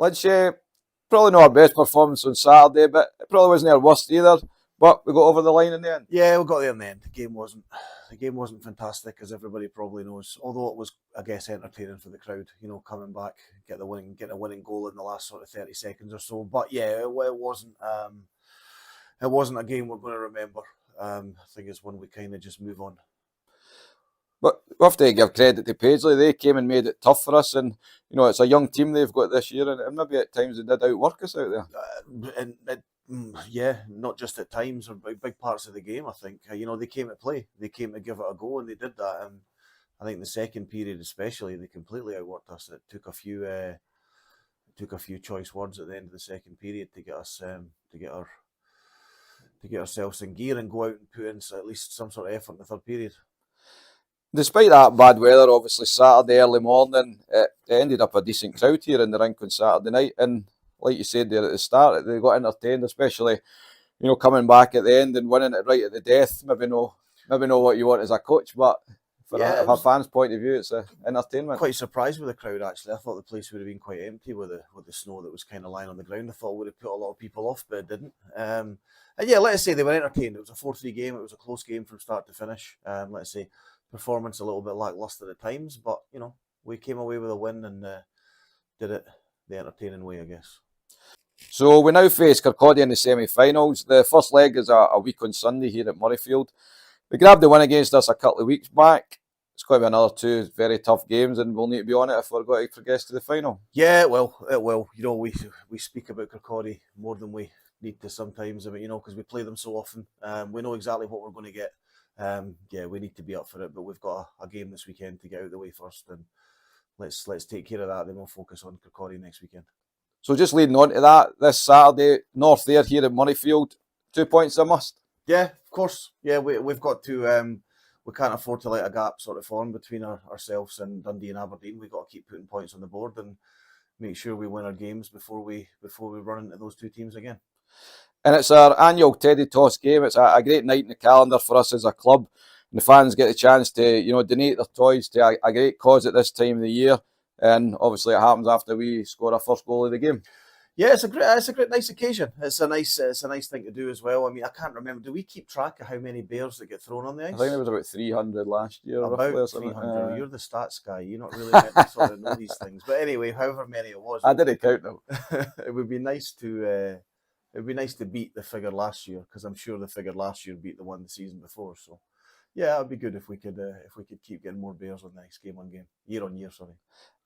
Let's say probably not our best performance on Saturday, but it probably wasn't our worst either. But we got over the line in the end. Yeah, we got there in the end. The game wasn't fantastic, as everybody probably knows. Although it was, I guess, entertaining for the crowd. Coming back, get a winning goal in the last sort of 30 seconds or so. But yeah, it wasn't. It wasn't a game we're going to remember. I think it's one we kind of just move on. But we have to give credit to Paisley. They came and made it tough for us, and it's a young team they've got this year, and maybe at times they did outwork us out there. Yeah, not just at times or big parts of the game. I think they came to play, they came to give it a go, and they did that. And I think the second period, especially, they completely outworked us. It took a few choice words at the end of the second period to get us to get ourselves in gear and go out and put in at least some sort of effort in the third period. Despite that bad weather, obviously Saturday early morning, it ended up a decent crowd here in the rink on Saturday night. And like you said there at the start, they got entertained, especially coming back at the end and winning it right at the death. Maybe know what you want as a coach, but from a fan's point of view, it's entertainment. Quite surprised with the crowd, actually. I thought the place would have been quite empty with the snow that was kind of lying on the ground. I thought it would have put a lot of people off, but it didn't. And yeah, let's say they were entertained. It was a 4-3 game. It was a close game from start to finish. Let's say performance a little bit lackluster at times, but we came away with a win and did it the entertaining way, I guess. So we now face Kirkcaldy in the semi-finals. The first leg is a week on Sunday here at Murrayfield. We grabbed the win against us a couple of weeks back. It's going to be another 2 very tough games, and we'll need to be on it if we're going to progress to the final. Yeah, well, it will. We speak about Kirkcaldy more than we need to sometimes, because we play them so often. We know exactly what we're going to get. Yeah, we need to be up for it, but we've got a game this weekend to get out of the way first, and let's take care of that. Then we'll focus on Kirkcaldy next weekend. So just leading on to that, this Saturday, North there here at Murrayfield, 2 points a must. Yeah, of course. Yeah, we've got to. We can't afford to let a gap sort of form between ourselves and Dundee and Aberdeen. We've got to keep putting points on the board and make sure we win our games before we run into those two teams again. And it's our annual Teddy Toss game. It's a great night in the calendar for us as a club. And the fans get the chance to, donate their toys to a great cause at this time of the year. And obviously it happens after we score our first goal of the game. Yeah, it's a great nice occasion. It's a nice thing to do as well. I mean, I can't remember. Do we keep track of how many bears that get thrown on the ice? I think it was about 300 last year. About 300. You're the stats guy. You're not really meant to sort of know these things. But anyway, however many it was, I didn't count them. It would be nice to. It'd be nice to beat the figure last year, because I'm sure the figure last year beat the one the season before. So, yeah, it'd be good if we could keep getting more bears on the ice game on game, year on year. Sorry.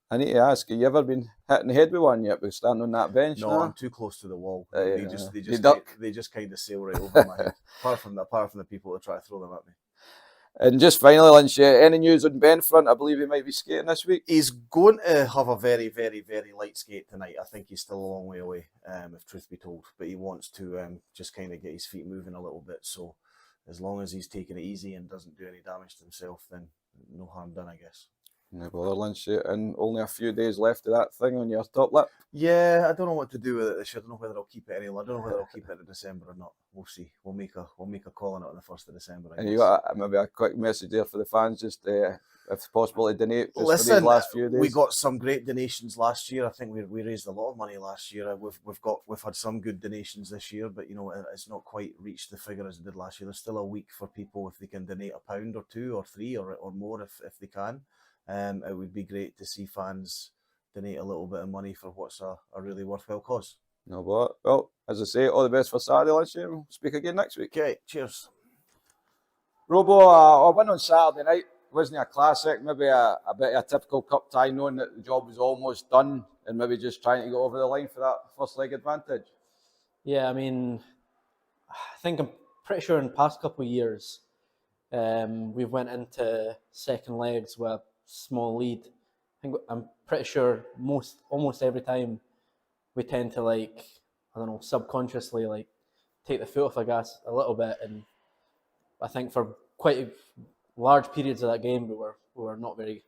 I need to ask, have you ever been hitting the head with one yet? We're standing on that bench. No, now? I'm too close to the wall. They just kind of sail right over my head. Apart from the people that try to throw them at me. And just finally, Lynch, any news on Ben front? I believe he might be skating this week. He's going to have a very, very, very light skate tonight. I think he's still a long way away, if truth be told. But he wants to just kind of get his feet moving a little bit. So as long as he's taking it easy and doesn't do any damage to himself, then no harm done, I guess. No bother, Lynch, and only a few days left of that thing on your top lip. Yeah, I don't know what to do with it this year. I don't know whether I'll keep it any longer. I don't know whether I'll keep it in December or not. We'll see. We'll make a call on it on the 1st of December. And you got maybe a quick message there for the fans, just if it's possible to donate just for these last few days. We got some great donations last year. I think we raised a lot of money last year. We've had some good donations this year, but it's not quite reached the figure as it did last year. There's still a week for people if they can donate £1 or £2 or £3 or more if they can. It would be great to see fans donate a little bit of money for what's a really worthwhile cause. No, but well, as I say, all the best for Saturday, Lynch. We'll speak again next week. Okay, cheers. Robo, a win on Saturday night wasn't a classic, maybe a bit of a typical cup tie, knowing that the job was almost done and maybe just trying to go over the line for that first leg advantage. Yeah, I mean, I'm pretty sure in the past couple of years, we've went into second legs with a small lead. I'm pretty sure almost every time we tend to subconsciously take the foot off the gas a little bit, and I think for quite large periods of that game we were not very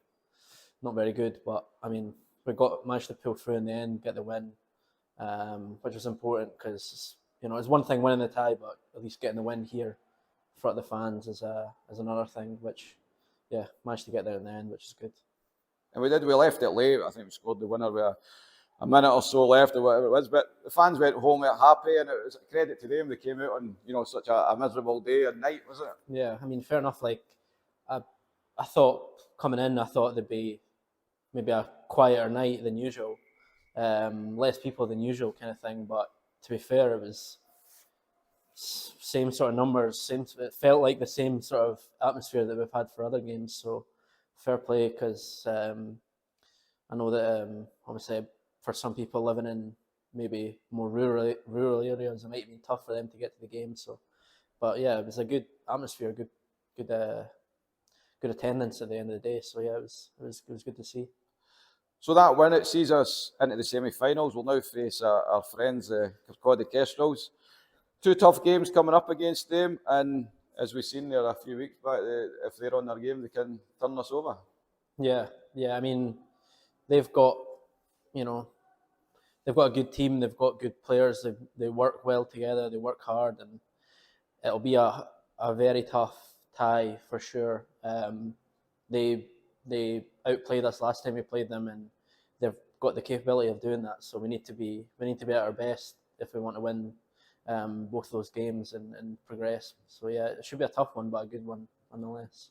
good. But I mean, we managed to pull through in the end, get the win, which was important because it's one thing winning the tie, but at least getting the win here in front of the fans is another thing. Which managed to get there in the end, which is good. And we left it late. I think we scored the winner with a minute or so left or whatever it was, but the fans went home happy, and it was a credit to them. They came out on, such a miserable day and night, wasn't it? Yeah, I mean, fair enough. Like, I thought coming in, I thought there'd be maybe a quieter night than usual, less people than usual kind of thing. But to be fair, it was same sort of numbers. It felt like the same sort of atmosphere that we've had for other games. So fair play, because I know that obviously for some people living in maybe more rural areas, it might be tough for them to get to the game. So, but yeah, it was a good atmosphere, good attendance at the end of the day. So yeah, it was good to see. So that win, it sees us into the semi-finals. We'll now face our friends, Kirkcaldy Kestrels. 2 tough games coming up against them, and as we've seen there a few weeks back, if they're on their game, they can turn us over. Yeah. I mean, they've got a good team. They've got good players. They work well together. They work hard, and it'll be a very tough tie for sure. They outplayed us last time we played them, and they've got the capability of doing that. So we need to be at our best if we want to win both those games and progress. So yeah, it should be a tough one, but a good one nonetheless.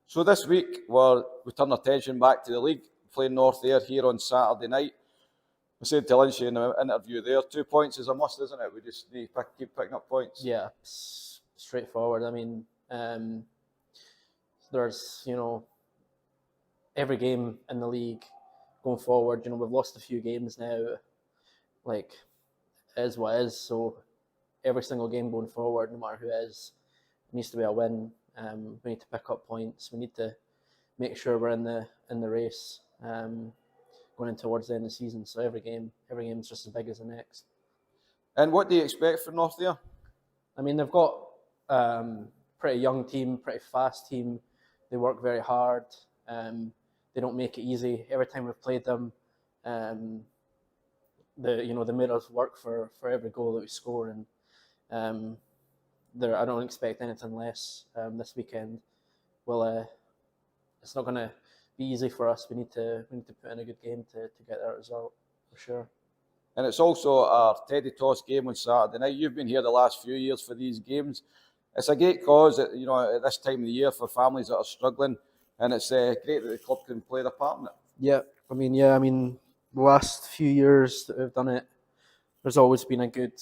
So this week we turn our attention back to the league, playing North Ayr here on Saturday night. I said to Lynch in the interview there, 2 points is a must, isn't it? We just need to keep picking up points. Yeah, straightforward. I mean, there's every game in the league going forward. We've lost a few games now. Like, it is what it is. So every single game going forward, no matter who it is, it needs to be a win. We need to pick up points. We need to make sure we're in the race going in towards the end of the season. So every game is just as big as the next. And what do you expect from North Ayr? I mean, they've got pretty young team, pretty fast team. They work very hard. They don't make it easy. Every time we've played them, they made us work for every goal that we score, and I don't expect anything less this weekend. Well, it's not going to be easy for us. We need to put in a good game to get that result for sure. And it's also our Teddy Toss game on Saturday night. You've been here the last few years for these games. It's a great cause, at this time of the year for families that are struggling, and it's great that the club can play their part in it. Yeah, I mean, the last few years that we've done it, there's always been a good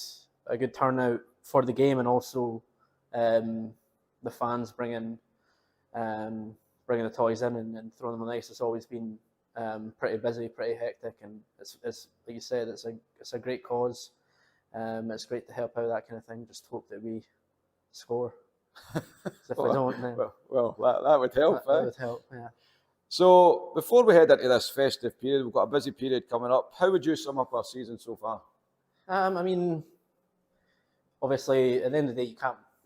turnout for the game, and also the fans bringing the toys in and throwing them on the ice. It's always been pretty busy, pretty hectic, and it's like you said, it's a great cause. It's great to help out that kind of thing. Just hope that we score. If we don't, then that would help. That would help. Yeah. So before we head into this festive period, we've got a busy period coming up. How would you sum up our season so far? I mean, obviously, at the end of the day,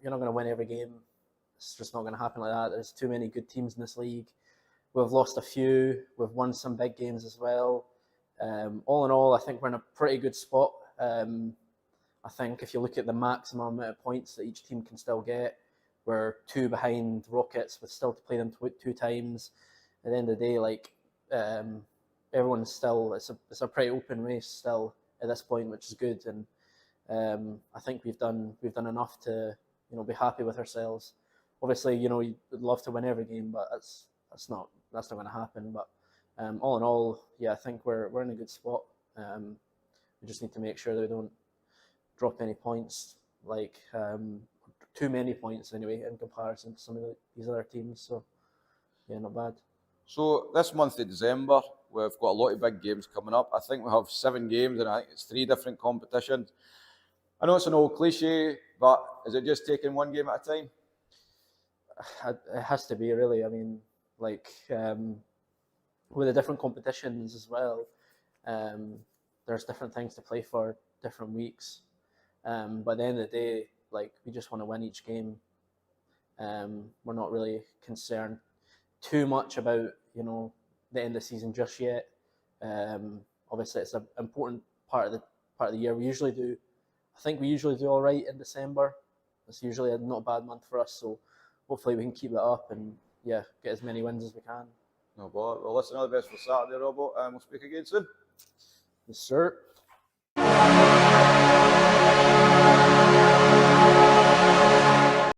you're not going to win every game. It's just not going to happen like that. There's too many good teams in this league. We've lost a few. We've won some big games as well. All in all, I think we're in a pretty good spot. I think if you look at the maximum amount of points that each team can still get, we're 2 behind Rockets with still to play them 2 times. At the end of the day, like everyone's still, it's a pretty open race still at this point, which is good. And I think we've done enough to be happy with ourselves. Obviously, you'd love to win every game, but that's not going to happen. But all in all, yeah, I think we're in a good spot. We just need to make sure that we don't drop any points, like too many points anyway, in comparison to some of these other teams. So yeah, not bad. So this month of December, we've got a lot of big games coming up. I think we have 7 games, and I think it's 3 different competitions. I know it's an old cliche, but is it just taking one game at a time? It has to be, really. I mean, like with the different competitions as well, there's different things to play for different weeks. But at the end of the day, like, we just want to win each game. We're not really concerned too much about the end of the season just yet. Obviously, it's an important part of the year. I think we usually do all right in December. It's usually not a bad month for us. So hopefully we can keep it up and get as many wins as we can. No bother. Well, listen, all the best for Saturday, Robert, and we'll speak again soon. Yes, sir.